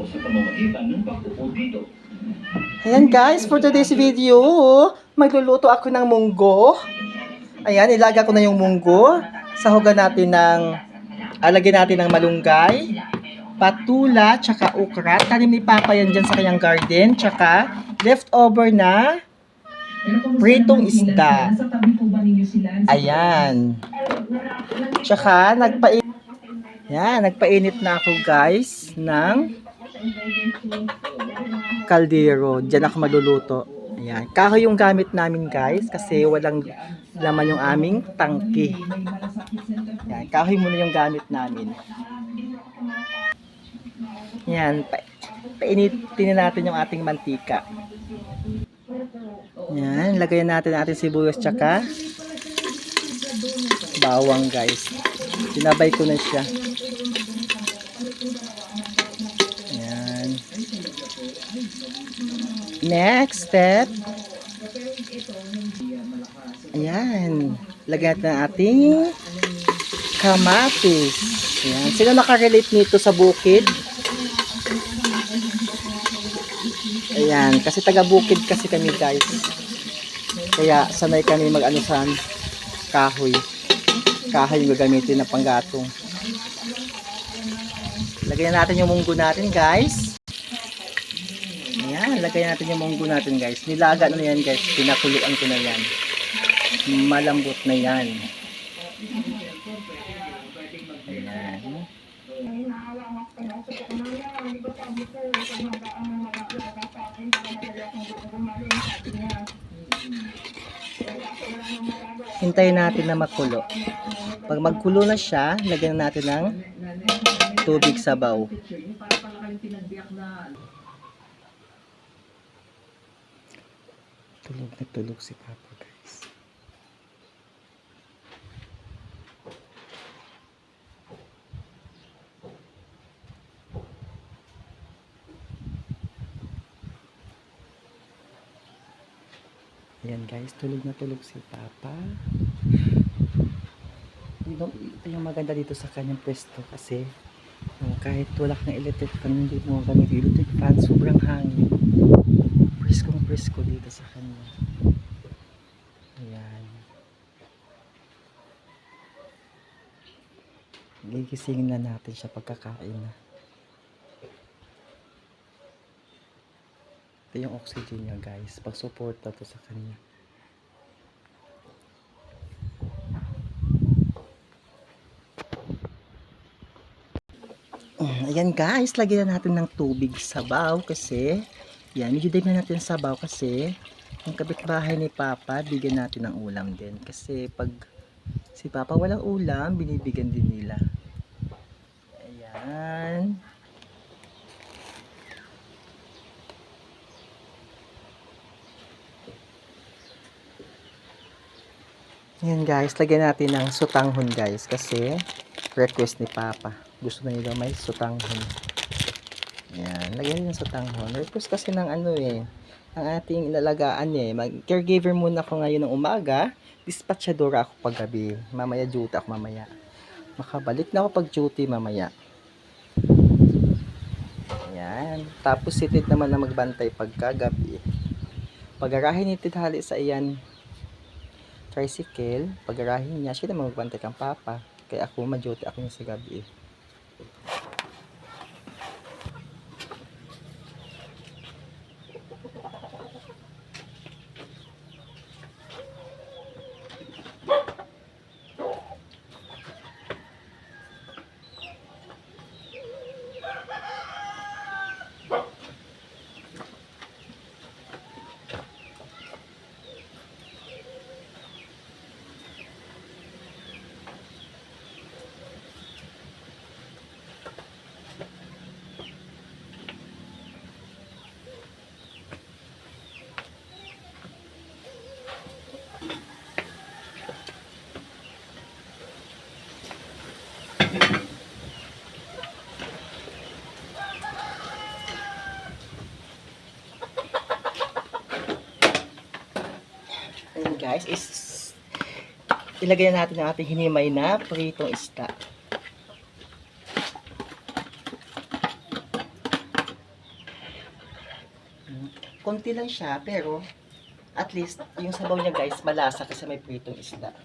sa pamamagitan ng pag-upo dito. Ayan guys, for today's video, magluluto ako ng munggo. Ayan, ilaga ko na yung munggo. Sahugan natin ng, lagyan natin ng malunggay, patula, tsaka ukra. Tanim ni Papa yan dyan sa kanyang garden. Tsaka leftover na pritong isda. Ayan. Tsaka nagpainit na ako guys ng kaldero. Diyan ako maluluto. Ayan. Kahoy yung gamit namin guys kasi walang laman yung aming tangke. Ayan. Kahoy muna yung gamit namin. Ayan. Painitin natin yung ating mantika. Ayan. Lagayan natin ang ating sibuyas tsaka bawang guys. Sinabay ko na siya. Next step. Ayan. Lagyan natin ang ating kamatis. Ayan. Sino nakarelate nito sa bukid? Ayan. Kasi taga-bukid kasi kami guys. Kaya sanay kami mag-ano sa kahoy. Kahoy yung gagamitin na panggatong. Lagyan natin yung munggo natin guys. Ayan, lagay natin yung munggo natin guys. Nilaga na yan guys. Pinakuluan ko na yan. Malambot na yan. Ayan. Hintayin natin na makulo. Pag magkulo na siya, lagyan natin ng tubig sabaw. Tulog na tulog si Papa guys. Ayan guys, tulog na tulog si Papa. Ito yung maganda dito sa kanyang pwesto kasi kahit wala kang electric fan, hindi mo gamit electric fan, sobrang hangin. Presko dito sa kanya. Ayan. Gigisingin na natin siya pagkakain na. Ito yung oxygen niya guys. Pag-suporta to sa kanya. Ayan guys, lagyan na natin ng tubig sabaw kasi yan, medyo din na natin sabaw kasi yung kapitbahay ni Papa, bigyan natin ng ulam din. Kasi pag si Papa walang ulam, binibigyan din nila. Ayan. Ayan guys, lagyan natin ng sutanghon guys. Kasi request ni Papa. Gusto na nila may sutanghon. Ayan, lagyan ng sutanghon. Request kasi ng ang ating inalagaan Caregiver muna ako ngayon ng umaga. Dispatchadora ako paggabi. Mamaya duty ako mamaya. Makabalik na ako pag duty mamaya. Ayan. Tapos si Tid naman na magbantay pagkagabi. Pag-arahin ni Tid hali sa iyan tricycle. Pag-arahin niya, siya naman magbantay kang Papa. Kaya ako ma-duty ako niya sa gabi. guys is ilagay na natin ang ating hinimay na pritong isda. konti lang siya, pero at least yung sabaw niya guys, malasa kasi may pritong isda.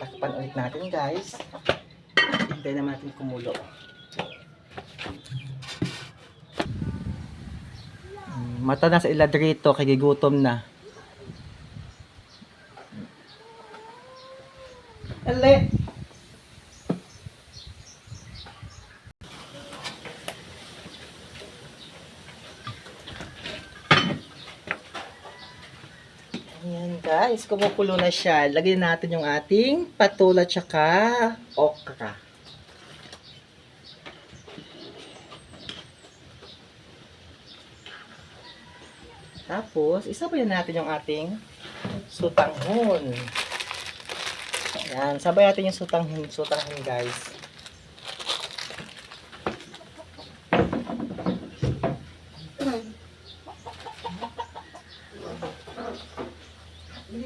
Takpan ulit natin guys. Hintay naman natin kumulo. Mata na sa iladrito, kay gigutom na. Ale! Ayan guys, kumukulo na siya. Lagyan natin yung ating patula tsaka okra. Tapos, isabayan natin yung ating sutanghon. Ayan, sabay natin yung sutanghon guys.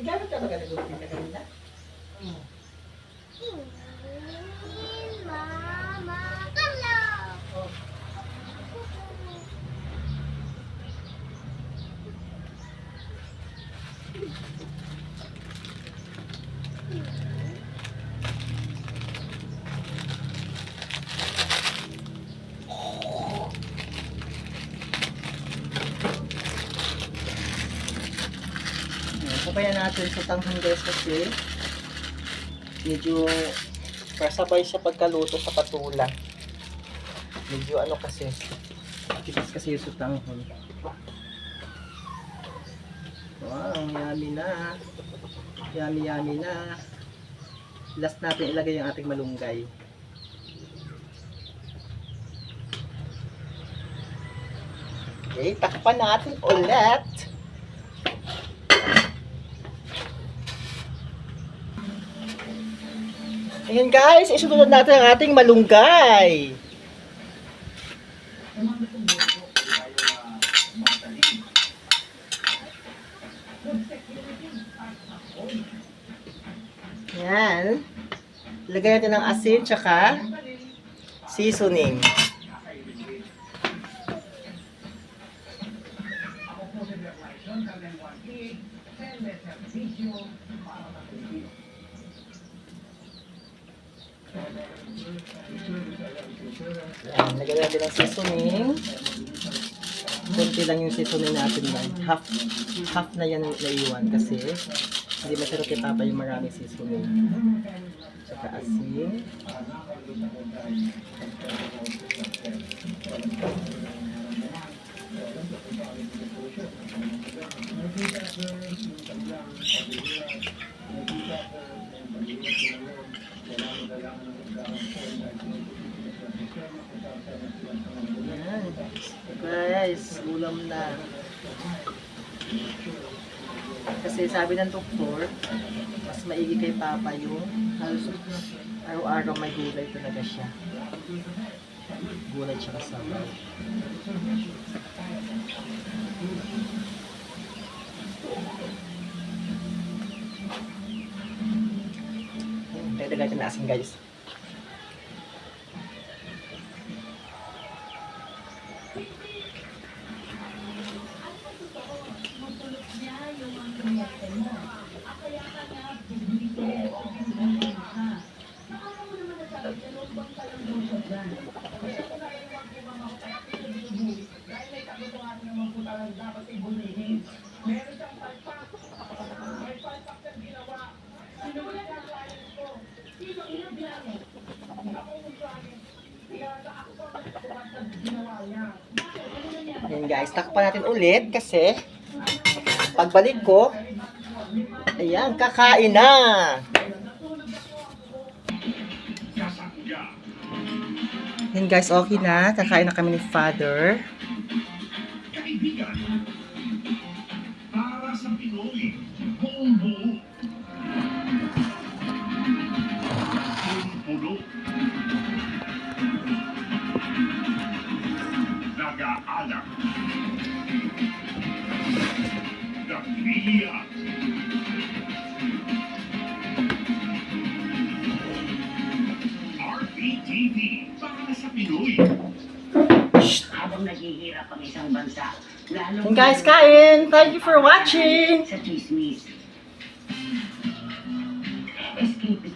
Gamit ka ba ganun na kanina? Mama, hello. Sabayan natin sa tanghon guys kasi medyo kasabay siya pagkaluto sa patula. Medyo ano kasi tigas kasi yung sutanghon. Wow, yummy na. Yummy na. Last natin ilagay yung ating malunggay. Okay, takpan natin ulit. Ayan guys, isunod natin ang ating malunggay. Ayan. Lagyan natin ng asin tsaka seasoning. Ayan, lagyan natin ng seasoning. Kunti lang yung seasoning natin yan. Half na yan naiwan kasi hindi masarap kay Papa yung maraming seasoning. Tsaka asin. Ayan. Guys, ulam na. Kasi sabi ng doktor, mas maigi kay Papa yung halos araw-araw may gulay talaga siya. Gulay tsaka sabaw. Dagdagan natin na asin guys. Ayan guys, takpan natin ulit kasi pagbalik ko, ayan, kakain na. Ayan guys, okay na. Kakain na kami ni Father. Kaibigan, para sa Pinoy, buong buo. Puno. Nag-aalak. Nag-iiyak. RPTV, para sa Pinoy. habang naghihirap ang isang bansa. Lalo And guys, kain! Thank you for watching! sa chismis. Escape